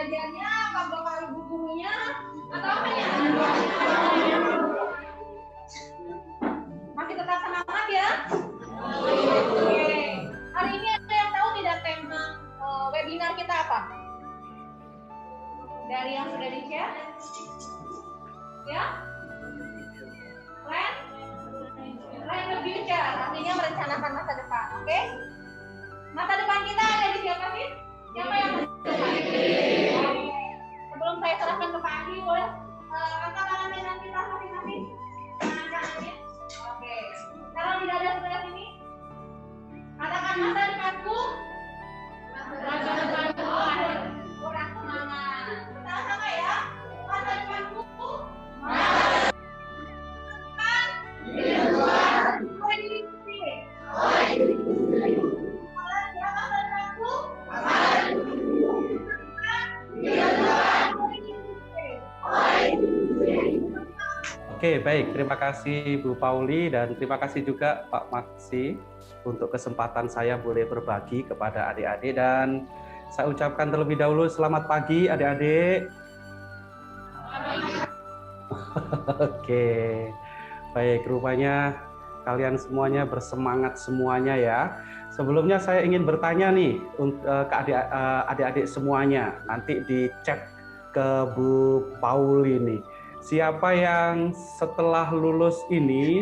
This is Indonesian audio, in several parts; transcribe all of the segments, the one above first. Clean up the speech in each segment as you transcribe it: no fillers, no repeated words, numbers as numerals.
pengajarnya, apa bapak ibu gurunya, atau apa ya? Masih tetap semangat ya? Oke. Hari ini ada yang tahu tidak tema webinar kita apa? Dari yang sudah di-share? Ya? Plan the future, artinya merencanakan masa depan, oke? Masa depan kita ada di siapa sih? Siapa yang sebelum saya serahkan ke Pak Andi, boleh angkat tangannya nanti masing-masing. Tangannya. Oke. Kalau tidak ada sebelah sini, katakan masa depanku. Masa depanku. Kurang semangat. Sama-sama ya. Masa depanku. Masa depan. Oke, baik. Terima kasih Bu Pauli dan terima kasih juga Pak Maksi untuk kesempatan saya boleh berbagi kepada adik-adik, dan saya ucapkan terlebih dahulu selamat pagi adik-adik. Oke, baik. Rupanya kalian semuanya bersemangat semuanya ya. Sebelumnya saya ingin bertanya nih ke adik-adik semuanya. Nanti di chat ke Bu Pauli nih. Siapa yang setelah lulus ini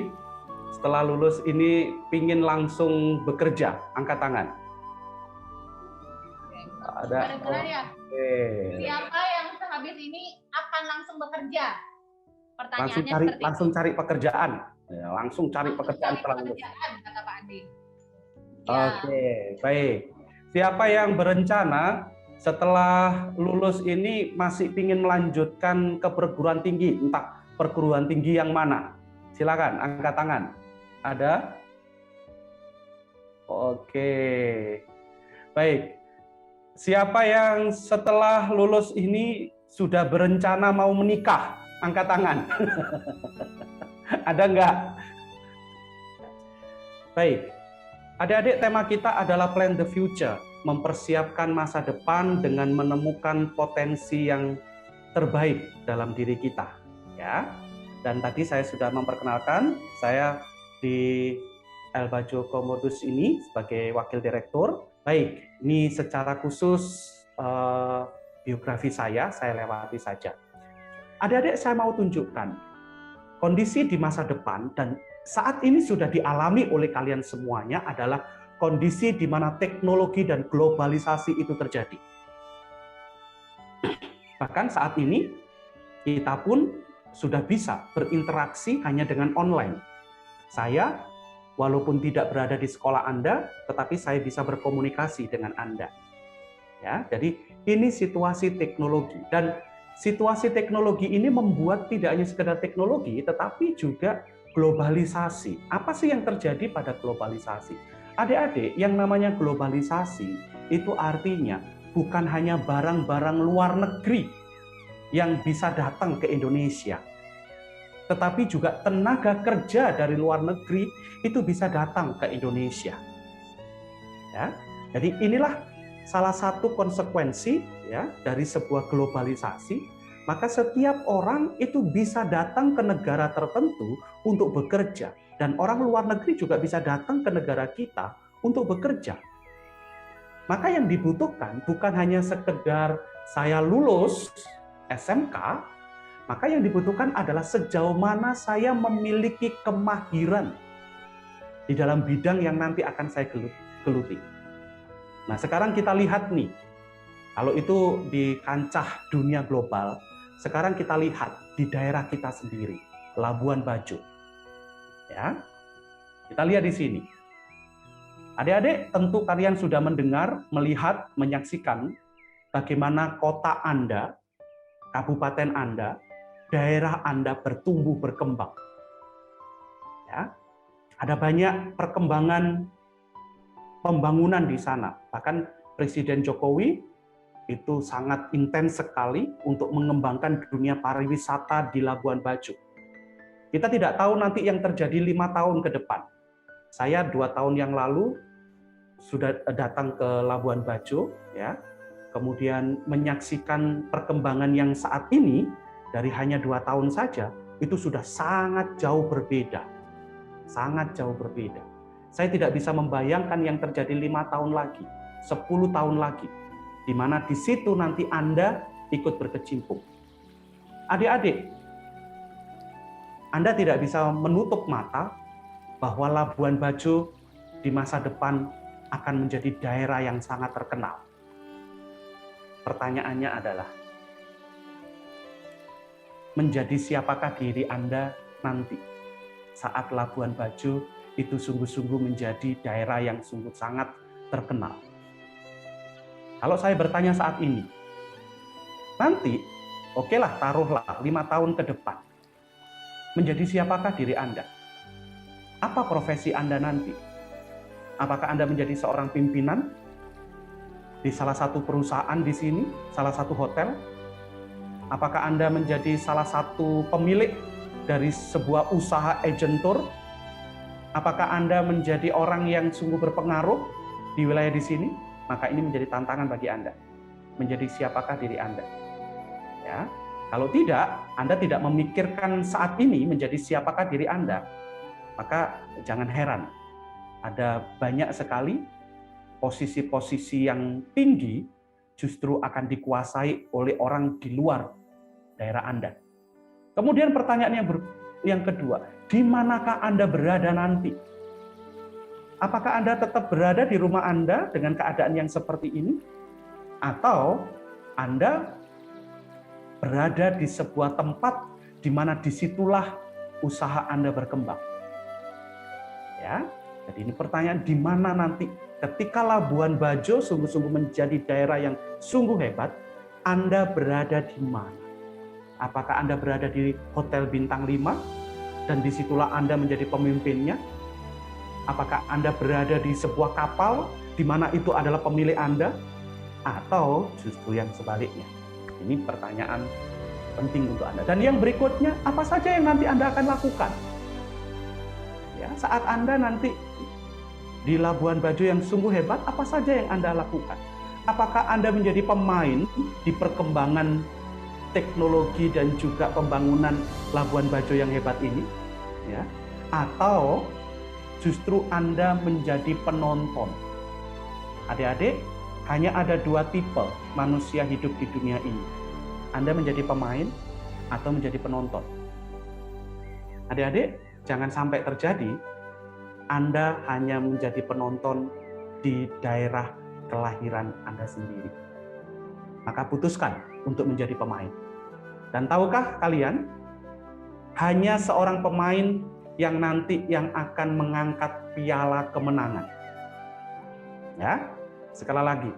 pingin langsung bekerja? Angkat tangan. Ada. Oke. Siapa yang sehabis ini akan langsung bekerja? Pertanyaannya langsung cari pekerjaan. Ya, langsung cari pekerjaan setelah lulus. Kata Pak Andi. Ya. Oke, baik. Siapa yang berencana setelah lulus ini masih ingin melanjutkan ke perguruan tinggi, entah perguruan tinggi yang mana? Silakan angkat tangan. Ada? Oke. Baik. Siapa yang setelah lulus ini sudah berencana mau menikah? Angkat tangan. Ada enggak? Baik. Adik-adik, tema kita adalah Plan the Future. Mempersiapkan masa depan dengan menemukan potensi yang terbaik dalam diri kita, ya. Dan tadi saya sudah memperkenalkan, saya di El Bajo Komodus ini sebagai wakil direktur. Baik, ini secara khusus biografi saya lewati saja. Adik-adik, saya mau tunjukkan kondisi di masa depan dan saat ini sudah dialami oleh kalian semuanya adalah kondisi di mana teknologi dan globalisasi itu terjadi. Bahkan saat ini kita pun sudah bisa berinteraksi hanya dengan online. Saya walaupun tidak berada di sekolah Anda, tetapi saya bisa berkomunikasi dengan Anda. Ya, jadi ini situasi teknologi, dan situasi teknologi ini membuat tidak hanya sekedar teknologi, tetapi juga globalisasi. Apa sih yang terjadi pada globalisasi? Adik-adik, yang namanya globalisasi itu artinya bukan hanya barang-barang luar negeri yang bisa datang ke Indonesia, tetapi juga tenaga kerja dari luar negeri itu bisa datang ke Indonesia. Ya, jadi inilah salah satu konsekuensi ya dari sebuah globalisasi. Maka setiap orang itu bisa datang ke negara tertentu untuk bekerja. Dan orang luar negeri juga bisa datang ke negara kita untuk bekerja. Maka yang dibutuhkan bukan hanya sekedar saya lulus SMK, maka yang dibutuhkan adalah sejauh mana saya memiliki kemahiran di dalam bidang yang nanti akan saya geluti. Nah, sekarang kita lihat nih, kalau itu di kancah dunia global, sekarang kita lihat di daerah kita sendiri, Labuan Bajo. Ya, kita lihat di sini. Adik-adik, tentu kalian sudah mendengar, melihat, menyaksikan bagaimana kota Anda, kabupaten Anda, daerah Anda bertumbuh berkembang. Ya, ada banyak perkembangan pembangunan di sana. Bahkan Presiden Jokowi itu sangat intens sekali untuk mengembangkan dunia pariwisata di Labuan Bajo. Kita tidak tahu nanti yang terjadi 5 tahun ke depan. Saya 2 tahun yang lalu sudah datang ke Labuan Bajo, ya. kemudian menyaksikan perkembangan yang saat ini dari hanya 2 tahun saja, itu sudah sangat jauh berbeda. Sangat jauh berbeda. Saya tidak bisa membayangkan yang terjadi 5 tahun lagi, 10 tahun lagi, di mana di situ nanti Anda ikut berkecimpung. Adik-adik, Anda tidak bisa menutup mata bahwa Labuan Bajo di masa depan akan menjadi daerah yang sangat terkenal. Pertanyaannya adalah, menjadi siapakah diri Anda nanti saat Labuan Bajo itu sungguh-sungguh menjadi daerah yang sungguh sangat terkenal? Kalau saya bertanya saat ini, nanti, okelah taruhlah 5 tahun ke depan, menjadi siapakah diri Anda? Apa profesi Anda nanti? Apakah Anda menjadi seorang pimpinan di salah satu perusahaan di sini, salah satu hotel? Apakah Anda menjadi salah satu pemilik dari sebuah usaha agentur? Apakah Anda menjadi orang yang sungguh berpengaruh di wilayah di sini? Maka ini menjadi tantangan bagi Anda. Menjadi siapakah diri Anda? Ya. Kalau tidak, Anda tidak memikirkan saat ini menjadi siapakah diri Anda, maka jangan heran. Ada banyak sekali posisi-posisi yang tinggi justru akan dikuasai oleh orang di luar daerah Anda. Kemudian pertanyaan yang kedua, di manakah Anda berada nanti? Apakah Anda tetap berada di rumah Anda dengan keadaan yang seperti ini? Atau Anda berada di sebuah tempat di mana disitulah usaha Anda berkembang? Ya, jadi ini pertanyaan, di mana nanti ketika Labuan Bajo sungguh-sungguh menjadi daerah yang sungguh hebat, Anda berada di mana? Apakah Anda berada di Hotel Bintang 5 dan disitulah Anda menjadi pemimpinnya? Apakah Anda berada di sebuah kapal di mana itu adalah pemilik Anda? Atau justru yang sebaliknya? Ini pertanyaan penting untuk Anda. Dan yang berikutnya, apa saja yang nanti Anda akan lakukan? Ya, saat Anda nanti di Labuan Bajo yang sungguh hebat, apa saja yang Anda lakukan? Apakah Anda menjadi pemain di perkembangan teknologi dan juga pembangunan Labuan Bajo yang hebat ini? Ya, atau justru Anda menjadi penonton? Adik-adik, hanya ada 2 tipe manusia hidup di dunia ini. Anda menjadi pemain atau menjadi penonton. Adik-adik, jangan sampai terjadi Anda hanya menjadi penonton di daerah kelahiran Anda sendiri. Maka putuskan untuk menjadi pemain. Dan tahukah kalian, hanya seorang pemain yang nanti yang akan mengangkat piala kemenangan. Ya, sekali lagi,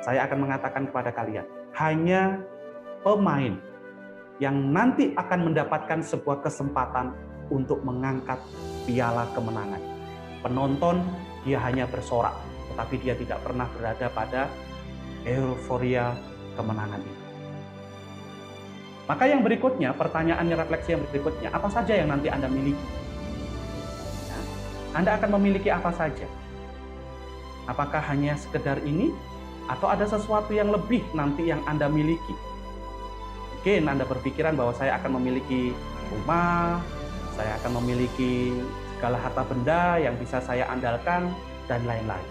saya akan mengatakan kepada kalian, hanya pemain yang nanti akan mendapatkan sebuah kesempatan untuk mengangkat piala kemenangan. Penonton, dia hanya bersorak, tetapi dia tidak pernah berada pada euforia kemenangan itu. Maka yang berikutnya, pertanyaannya, refleksi yang berikutnya, apa saja yang nanti Anda miliki? Ya, Anda akan memiliki apa saja? Apakah hanya sekedar ini? Atau ada sesuatu yang lebih nanti yang Anda miliki? Mungkin Anda berpikiran bahwa saya akan memiliki rumah, saya akan memiliki segala harta benda yang bisa saya andalkan, dan lain-lain.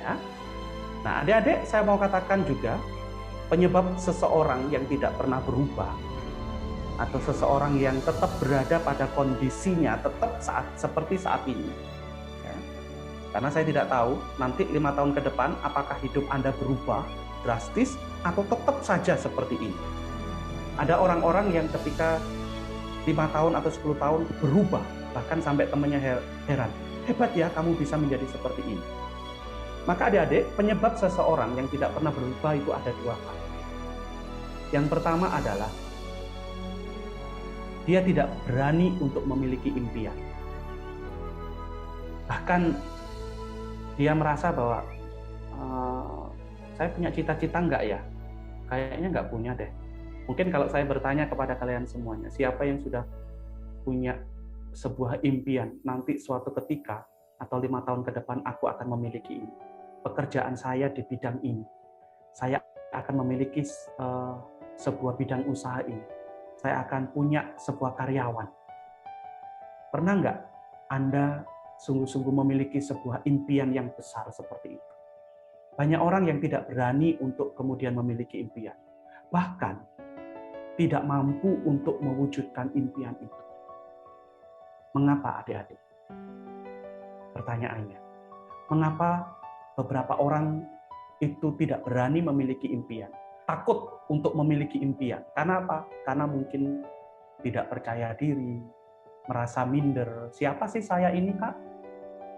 Ya. Nah, adik-adik, saya mau katakan juga, penyebab seseorang yang tidak pernah berubah, atau seseorang yang tetap berada pada kondisinya, tetap seperti saat ini. Ya. Karena saya tidak tahu, nanti 5 tahun ke depan, apakah hidup Anda berubah drastis, atau tetap saja seperti ini. Ada orang-orang yang ketika 5 tahun atau 10 tahun berubah, bahkan sampai temannya heran, hebat ya kamu bisa menjadi seperti ini. Maka adik-adik, penyebab seseorang yang tidak pernah berubah itu ada 2 hal. Yang pertama adalah dia tidak berani untuk memiliki impian. Bahkan dia merasa bahwa saya punya cita-cita enggak ya? Kayaknya enggak punya deh. Mungkin kalau saya bertanya kepada kalian semuanya, siapa yang sudah punya sebuah impian, nanti suatu ketika atau 5 tahun ke depan aku akan memiliki ini. Pekerjaan saya di bidang ini. saya akan memiliki sebuah bidang usaha ini. Saya akan punya sebuah karyawan. Pernah nggak Anda sungguh-sungguh memiliki sebuah impian yang besar seperti itu? Banyak orang yang tidak berani untuk kemudian memiliki impian. Bahkan tidak mampu untuk mewujudkan impian itu. Mengapa adik-adik? Pertanyaannya, mengapa beberapa orang itu tidak berani memiliki impian? Takut untuk memiliki impian. Karena apa? Karena mungkin tidak percaya diri, merasa minder. Siapa sih saya ini, Kak?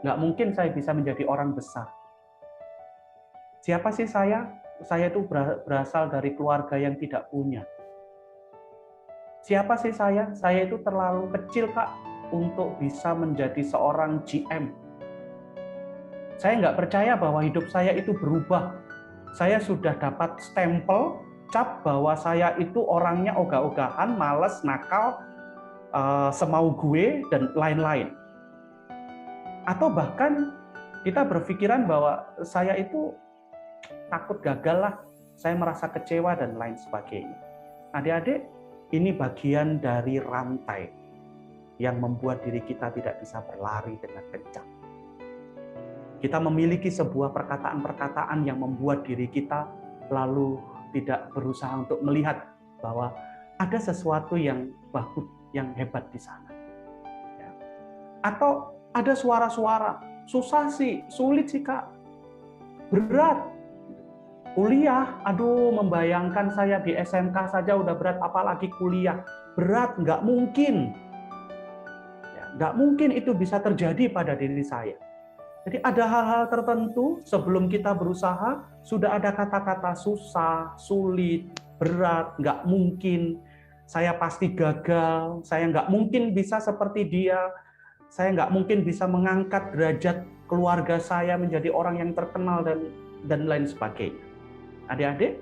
Nggak mungkin saya bisa menjadi orang besar. Siapa sih saya? Saya itu berasal dari keluarga yang tidak punya. Siapa sih saya? Saya itu terlalu kecil, Kak, untuk bisa menjadi seorang GM. Saya nggak percaya bahwa hidup saya itu berubah. Saya sudah dapat stempel, cap bahwa saya itu orangnya ogah-ogahan, malas, nakal, semau gue, dan lain-lain. Atau bahkan kita berpikiran bahwa saya itu takut gagal lah, saya merasa kecewa, dan lain sebagainya. Adik-adik, ini bagian dari rantai yang membuat diri kita tidak bisa berlari dengan kencang. Kita memiliki sebuah perkataan-perkataan yang membuat diri kita lalu tidak berusaha untuk melihat bahwa ada sesuatu yang bagus, yang hebat di sana. Atau ada suara-suara, susah sih, sulit sih, Kak, berat. Kuliah, aduh, membayangkan saya di SMK saja udah berat, apalagi kuliah. Berat, nggak mungkin. Nggak mungkin itu bisa terjadi pada diri saya. Jadi ada hal-hal tertentu sebelum kita berusaha, sudah ada kata-kata susah, sulit, berat, nggak mungkin. Saya pasti gagal, saya nggak mungkin bisa seperti dia, saya nggak mungkin bisa mengangkat derajat keluarga saya menjadi orang yang terkenal, dan lain sebagainya. Adik-adik,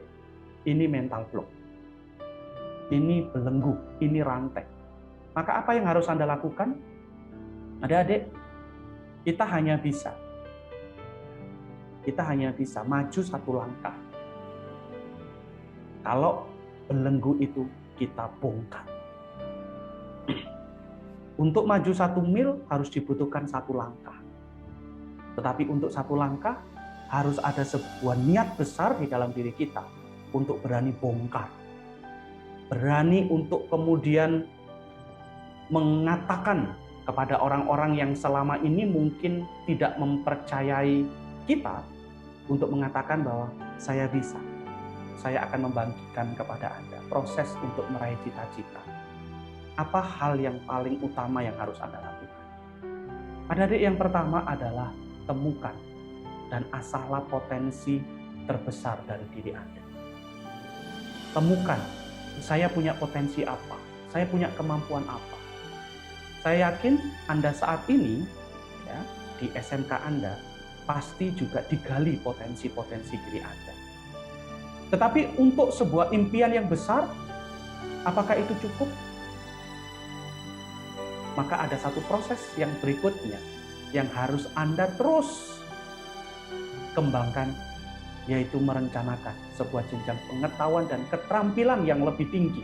ini mental block. Ini belenggu, ini rantai. Maka apa yang harus Anda lakukan? Adik-adik, kita hanya bisa maju satu langkah kalau belenggu itu kita bongkar. Untuk maju 1 mil harus dibutuhkan 1 langkah. Tetapi untuk 1 langkah harus ada sebuah niat besar di dalam diri kita untuk berani bongkar. Berani untuk kemudian mengatakan kepada orang-orang yang selama ini mungkin tidak mempercayai kita, untuk mengatakan bahwa saya bisa. Saya akan membagikan kepada Anda proses untuk meraih cita-cita. Apa hal yang paling utama yang harus Anda lakukan? Adik-adik, yang pertama adalah temukan dan asahlah potensi terbesar dari diri Anda. Temukan, saya punya potensi apa? Saya punya kemampuan apa? Saya yakin Anda saat ini, ya, di SMK Anda, pasti juga digali potensi-potensi diri Anda. Tetapi untuk sebuah impian yang besar, apakah itu cukup? Maka ada satu proses yang berikutnya yang harus Anda terus kembangkan, yaitu merencanakan sebuah jenjang pengetahuan dan keterampilan yang lebih tinggi.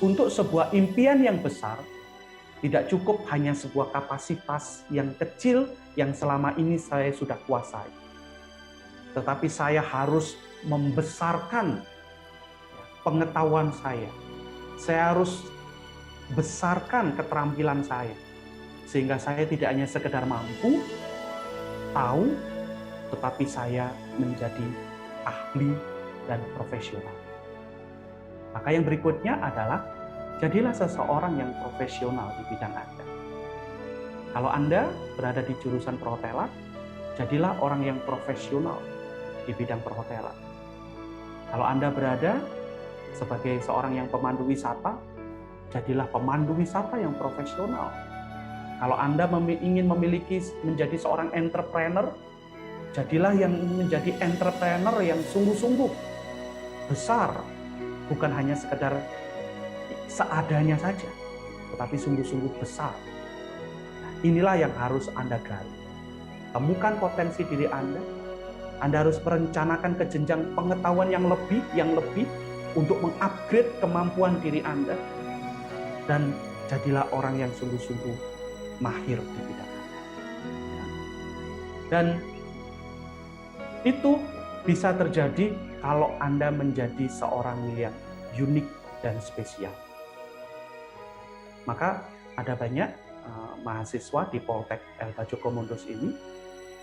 Untuk sebuah impian yang besar, tidak cukup hanya sebuah kapasitas yang kecil yang selama ini saya sudah kuasai. Tetapi saya harus membesarkan pengetahuan saya. Saya harus besarkan keterampilan saya. Sehingga saya tidak hanya sekedar mampu, tahu, tetapi saya menjadi ahli dan profesional. Maka yang berikutnya adalah jadilah seseorang yang profesional di bidang Anda. Kalau Anda berada di jurusan perhotelan, jadilah orang yang profesional di bidang perhotelan. Kalau Anda berada sebagai seorang yang pemandu wisata, jadilah pemandu wisata yang profesional. Kalau Anda ingin menjadi seorang entrepreneur, jadilah yang menjadi entrepreneur yang sungguh-sungguh besar, bukan hanya sekedar seadanya saja, tetapi sungguh-sungguh besar. Inilah yang harus Anda gali. Temukan potensi diri Anda, Anda harus merencanakan ke jenjang pengetahuan yang lebih untuk mengupgrade kemampuan diri Anda, dan jadilah orang yang sungguh-sungguh mahir di bidang Anda. Dan itu bisa terjadi kalau Anda menjadi seorang yang unik dan spesial. Maka ada banyak mahasiswa di Poltek El Bajo Komandos ini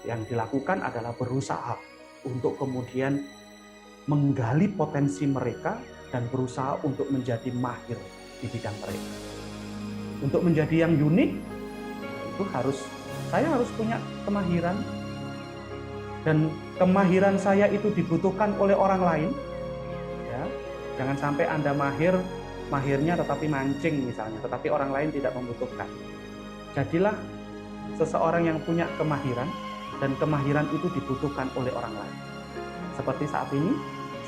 yang dilakukan adalah berusaha untuk kemudian menggali potensi mereka dan berusaha untuk menjadi mahir di bidang mereka. Untuk menjadi yang unik, itu saya harus punya kemahiran, dan kemahiran saya itu dibutuhkan oleh orang lain. Ya, jangan sampai Anda mahirnya tetapi mancing misalnya, tetapi orang lain tidak membutuhkan. Jadilah seseorang yang punya kemahiran, dan kemahiran itu dibutuhkan oleh orang lain. Seperti saat ini,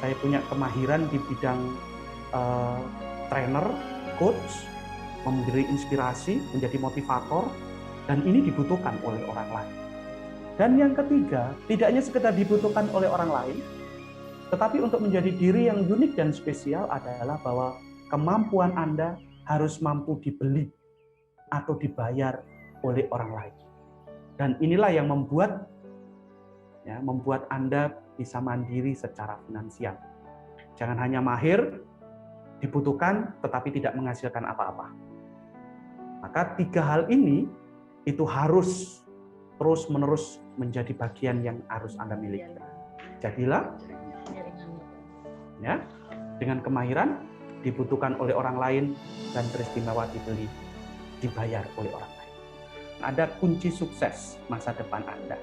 saya punya kemahiran di bidang trainer, coach, memberi inspirasi, menjadi motivator, dan ini dibutuhkan oleh orang lain. Dan yang ketiga, tidak hanya sekedar dibutuhkan oleh orang lain, tetapi untuk menjadi diri yang unik dan spesial adalah bahwa kemampuan Anda harus mampu dibeli atau dibayar oleh orang lain. Dan inilah yang membuat Anda bisa mandiri secara finansial. Jangan hanya mahir, dibutuhkan, tetapi tidak menghasilkan apa-apa. Maka 3 hal ini itu harus terus-menerus menjadi bagian yang harus Anda miliki. Jadilah ya, dengan kemahiran dibutuhkan oleh orang lain dan teristimewa dibeli, dibayar oleh orang lain. Ada kunci sukses masa depan Anda.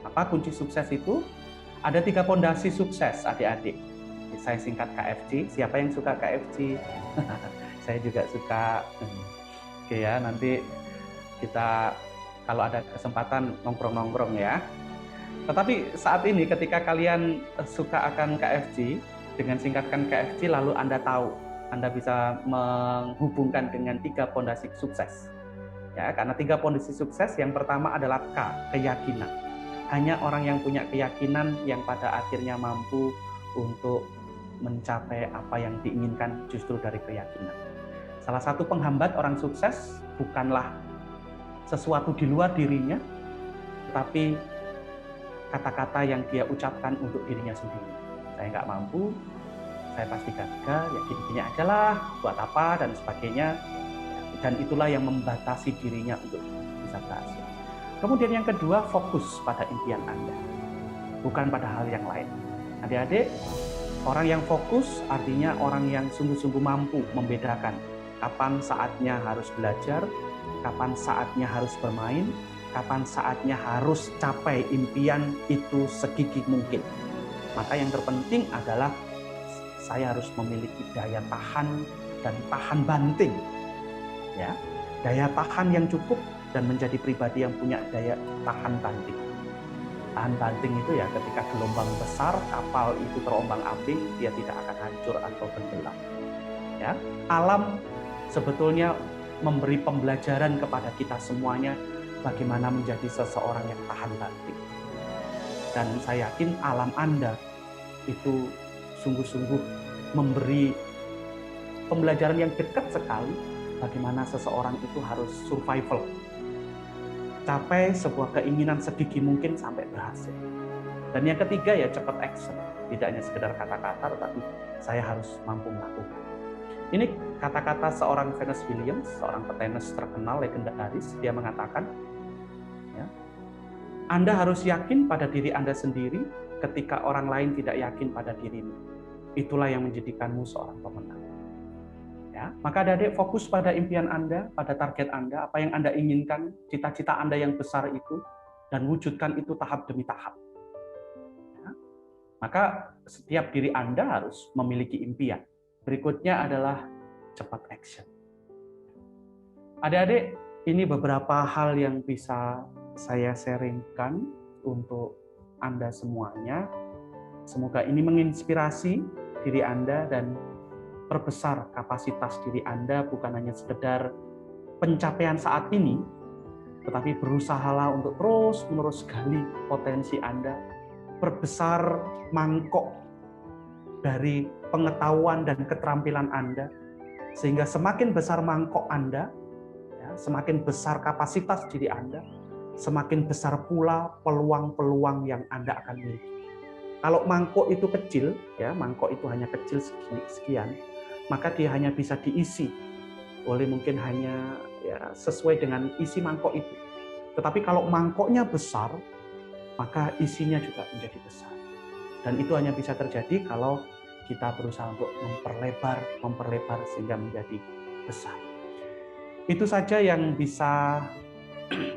Apa kunci sukses itu? Ada 3 pondasi sukses, adik-adik. Saya singkat KFC. Siapa yang suka KFC? Saya juga suka. Oke ya, nanti kita kalau ada kesempatan nongkrong-nongkrong ya. Tetapi saat ini ketika kalian suka akan KFC, dengan singkatkan KFC lalu Anda tahu, Anda bisa menghubungkan dengan 3 pondasi sukses. Ya, karena 3 pondasi sukses, yang pertama adalah K, keyakinan. Hanya orang yang punya keyakinan yang pada akhirnya mampu untuk mencapai apa yang diinginkan justru dari keyakinan. Salah satu penghambat orang sukses bukanlah sesuatu di luar dirinya, tetapi kata-kata yang dia ucapkan untuk dirinya sendiri. Saya nggak mampu, saya pasti gagal, ya gini-gini aja lah, buat apa, dan sebagainya. Dan itulah yang membatasi dirinya untuk bisa berhasil. Kemudian yang kedua, fokus pada impian Anda, bukan pada hal yang lain. Adik-adik, orang yang fokus artinya orang yang sungguh-sungguh mampu membedakan kapan saatnya harus belajar, kapan saatnya harus bermain, kapan saatnya harus capai impian itu segigih mungkin. Maka yang terpenting adalah saya harus memiliki daya tahan dan tahan banting. Ya, daya tahan yang cukup dan menjadi pribadi yang punya daya tahan banting. Tahan banting itu ya ketika gelombang besar, kapal itu terombang-ambing, dia tidak akan hancur atau tenggelam. Ya, alam sebetulnya memberi pembelajaran kepada kita semuanya bagaimana menjadi seseorang yang tahan banting. Dan saya yakin alam Anda itu sungguh-sungguh memberi pembelajaran yang dekat sekali bagaimana seseorang itu harus survival. Capai sebuah keinginan segigih mungkin sampai berhasil. Dan yang ketiga ya cepat action. Tidak hanya sekedar kata-kata, tetapi saya harus mampu melakukan. Ini kata-kata seorang Venus Williams, seorang petenis terkenal, legendaris. Dia mengatakan, ya, Anda harus yakin pada diri Anda sendiri ketika orang lain tidak yakin pada dirimu. Itulah yang menjadikanmu seorang pemenang. Ya, maka adik-adik fokus pada impian Anda, pada target Anda, apa yang Anda inginkan, cita-cita Anda yang besar itu, dan wujudkan itu tahap demi tahap. Ya, maka setiap diri Anda harus memiliki impian. Berikutnya adalah cepat action. Adik-adik, ini beberapa hal yang bisa saya sharingkan untuk Anda semuanya. Semoga ini menginspirasi diri Anda dan perbesar kapasitas diri Anda, bukan hanya sekedar pencapaian saat ini, tetapi berusahalah untuk terus-menerus gali potensi Anda memperbesar mangkok dari pengetahuan dan keterampilan Anda, sehingga semakin besar mangkok Anda, ya, semakin besar kapasitas diri Anda, semakin besar pula peluang-peluang yang Anda akan miliki. Kalau mangkok itu kecil, ya mangkok itu hanya kecil sekian, maka dia hanya bisa diisi oleh mungkin hanya ya sesuai dengan isi mangkok itu. Tetapi kalau mangkoknya besar, maka isinya juga menjadi besar. Dan itu hanya bisa terjadi kalau kita berusaha untuk memperlebar sehingga menjadi besar. Itu saja yang bisa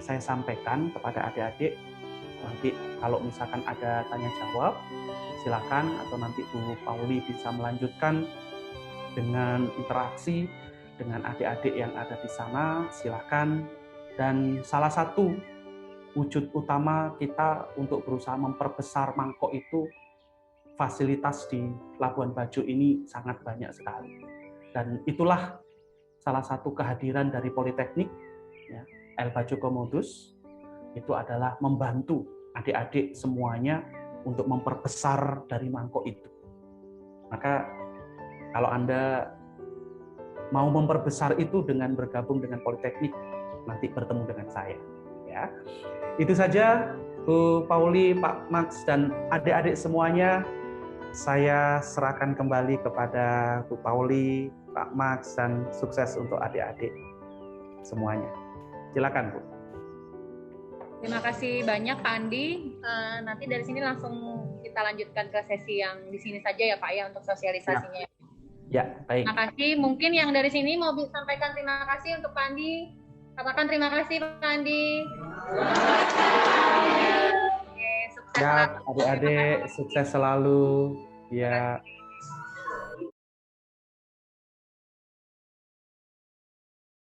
saya sampaikan kepada adik-adik. Nanti kalau misalkan ada tanya jawab, silakan, atau nanti Bu Pauli bisa melanjutkan dengan interaksi dengan adik-adik yang ada di sana, silakan. Dan salah satu wujud utama kita untuk berusaha memperbesar mangkok itu, fasilitas di Labuan Bajo ini sangat banyak sekali. Dan itulah salah satu kehadiran dari Politeknik, ya, El Bajo Komodus, itu adalah membantu adik-adik semuanya untuk memperbesar dari mangkok itu. Maka kalau Anda mau memperbesar itu dengan bergabung dengan Politeknik, nanti bertemu dengan saya. Ya, itu saja Bu Pauli, Pak Max, dan adik-adik semuanya. Saya serahkan kembali kepada Bu Pauli, Pak Max, dan sukses untuk adik-adik semuanya. Silakan, Bu. Terima kasih banyak Pak Andi. Nanti dari sini langsung kita lanjutkan ke sesi yang di sini saja ya Pak ya, untuk sosialisasinya. Ya, baik. Terima kasih. Mungkin yang dari sini mau sampaikan terima kasih untuk Pak Andi. Katakan terima kasih Pak Andi. Oke, sukses Ya, selalu. adik-adik sukses selalu. Ya.